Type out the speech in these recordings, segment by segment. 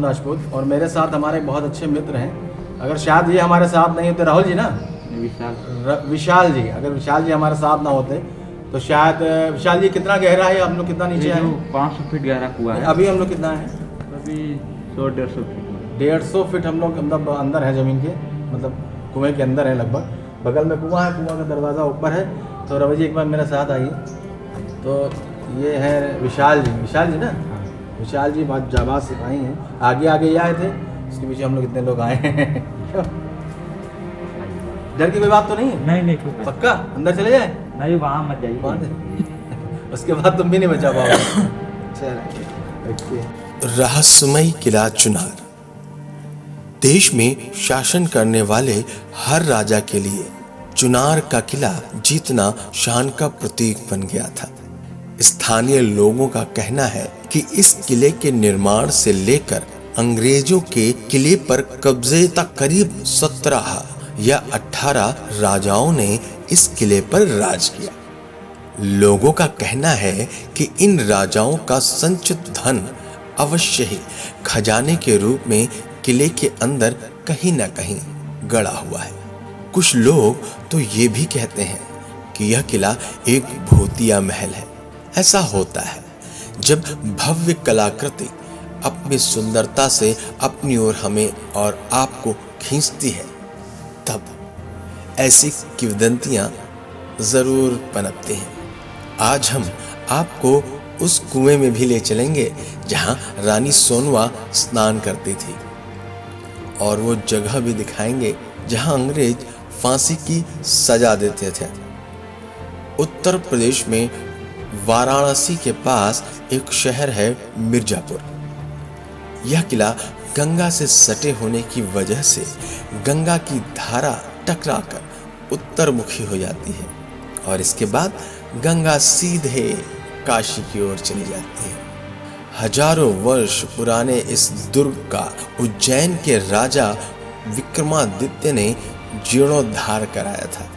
राजपूत और मेरे साथ हमारे बहुत अच्छे मित्र हैं। अगर शायद ये हमारे साथ नहीं होते, राहुल जी ना, विशाल जी, अगर विशाल जी हमारे साथ ना होते तो शायद विशाल जी कितना गहरा है, हम लोग कितना नीचे है? 500 फीट गहरा कुआं है। अभी हम लोग कितना है? अभी 100-150 फीट। 150 फीट हम लोग मतलब अंदर है ज़मीन के, मतलब कुएं के अंदर है लगभग। बगल में कुआं है, कुआं का दरवाज़ा ऊपर है। तो रवि जी एक बार मेरे साथ आइए। तो ये है विशाल जी, विशाल जी ना, विशाल जी बहुत जाबाज सिपाही हैं। आगे आगे ये आए थे, उसके पीछे हम लोग इतने लोग आए हैं। डर की कोई बात तो नहीं है? नहीं कोई पक्का अंदर चले जाए? नहीं, वहाँ मत जाइए। उसके बाद तुम भी नहीं बचा पाओगे। चलो रहस्यमय किला चुनार। देश में शासन करने वाले हर राजा के लिए चुनार का किला जीतना शान का प्रतीक बन गया था। स्थानीय लोगों का कहना है कि इस किले के निर्माण से लेकर अंग्रेजों के किले पर कब्जे तक करीब 17 या 18 राजाओं ने इस किले पर राज किया। लोगों का कहना है कि इन राजाओं का संचित धन अवश्य ही खजाने के रूप में किले के अंदर कहीं न कहीं गड़ा हुआ है। कुछ लोग तो ये भी कहते हैं कि यह किला एक भूतिया महल है। ऐसा होता है जब भव्य कलाकृति अपनी सुंदरता से अपनी ओर हमें और आपको खींचती है, तब ऐसी किंवदंतियां जरूर पनपती हैं। आज हम आपको उस कुएं में भी ले चलेंगे जहां रानी सोनवा स्नान करती थी, और वो जगह भी दिखाएंगे जहां अंग्रेज फांसी की सजा देते थे। उत्तर प्रदेश में वाराणसी के पास एक शहर है मिर्जापुर। यह किला गंगा से सटे होने की वजह से गंगा की धारा टकराकर उत्तरमुखी हो जाती है और इसके बाद गंगा सीधे काशी की ओर चली जाती है। हजारों वर्ष पुराने इस दुर्ग का उज्जैन के राजा विक्रमादित्य ने जीर्णोद्धार कराया था।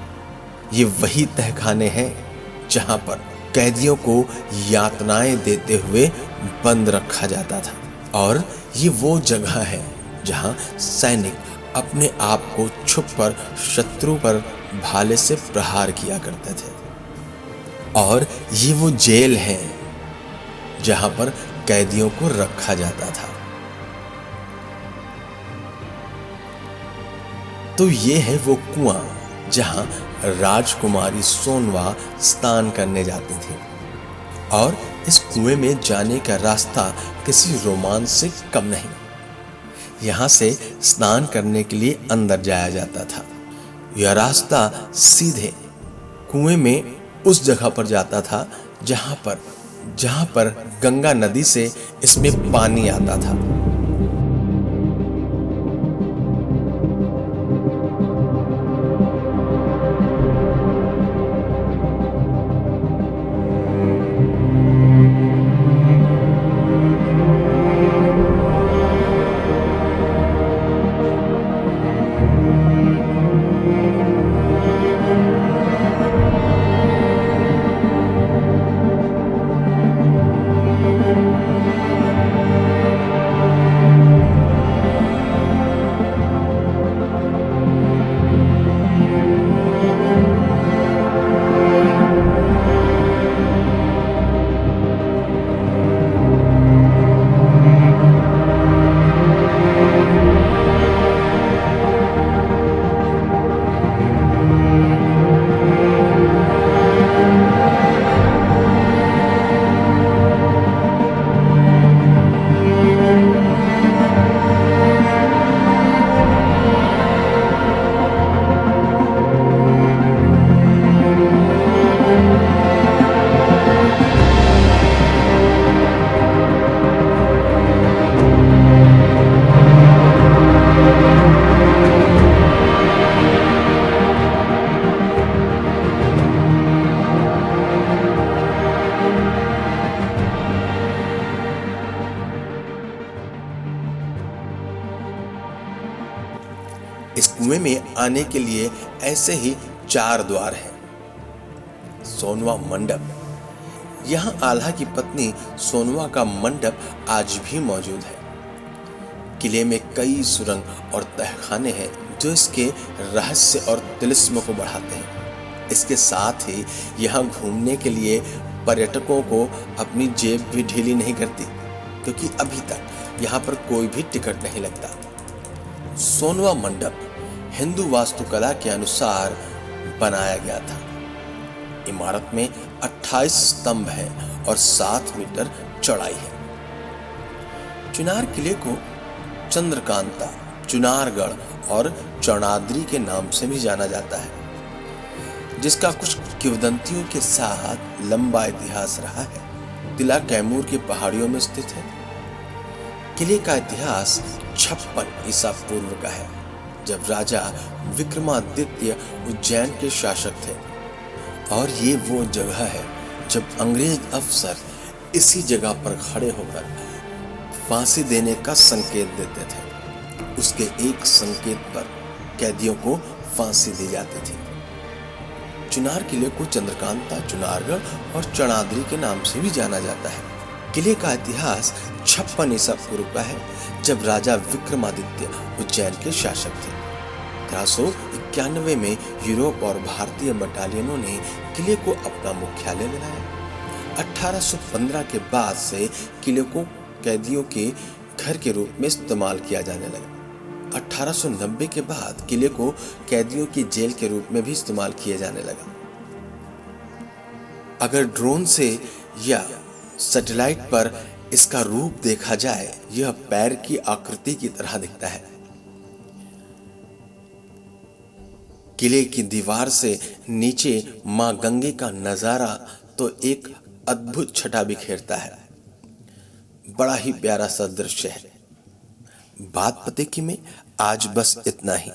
ये वही तहखाने हैं जहां पर कैदियों को यातनाएं देते हुए बंद रखा जाता था, और ये वो जगह है जहां सैनिक अपने आप को छुपकर शत्रु पर भाले से प्रहार किया करते थे, और ये वो जेल है जहां पर कैदियों को रखा जाता था। तो ये है वो कुआं जहां राजकुमारी सोनवा स्नान करने जाती थी, और इस कुएं में जाने का रास्ता किसी रोमांच से कम नहीं। यहां से स्नान करने के लिए अंदर जाया जाता था। यह रास्ता सीधे कुएं में उस जगह पर जाता था जहां पर गंगा नदी से इसमें पानी आता था। इस कुएं में आने के लिए ऐसे ही 4 द्वार हैं। सोनवा मंडप, यहाँ आल्हा की पत्नी सोनवा का मंडप आज भी मौजूद है। किले में कई सुरंग और तहखाने हैं जो इसके रहस्य और तिलिस्म को बढ़ाते हैं। इसके साथ ही यहाँ घूमने के लिए पर्यटकों को अपनी जेब भी ढीली नहीं करती, क्योंकि अभी तक यहाँ पर कोई भी टिकट नहीं लगता। सोनवा मंडप हिंदू वास्तुकला के अनुसार बनाया गया था। इमारत में 28 स्तंभ है और 7 मीटर चौड़ाई है। चुनार किले को चंद्रकांता, चुनारगढ़ और चौनाद्री के नाम से भी जाना जाता है, जिसका कुछ किंवदंतियों के साथ लंबा इतिहास रहा है। किला कैमूर की पहाड़ियों में स्थित है। किले का इतिहास 56 ईसा पूर्व का है, जब राजा विक्रमादित्य उज्जैन के शासक थे। और ये वो जगह है जब अंग्रेज अफसर इसी जगह पर खड़े होकर फांसी देने का संकेत देते थे। उसके एक संकेत पर कैदियों को फांसी दी जाती थी। चुनार किले को चंद्रकांता, चुनारगढ़ और चौनाद्री के नाम से भी जाना जाता है। किले का इतिहास 56 ईसा पूर्व का है, जब राजा विक्रमादित्य उज्जैन के शासक थे। 1391 में यूरोप और भारतीय बटालियनों ने किले को अपना मुख्यालय बनाया। 1815 के बाद से किले को कैदियों के घर के रूप में इस्तेमाल किया जाने लगा। 1890 के बाद किले को कैदियों की जेल के रूप में भी इस्तेमाल किया जाने लगा। अगर ड्रोन से या सैटेलाइट पर इसका रूप देखा जाए, यह पैर की आकृति की तरह दिखता है। किले की दीवार से नीचे मां गंगे का नजारा तो एक अद्भुत छटा बिखेरता है। बड़ा ही प्यारा सा दृश्य है। बात पते की में आज बस इतना ही।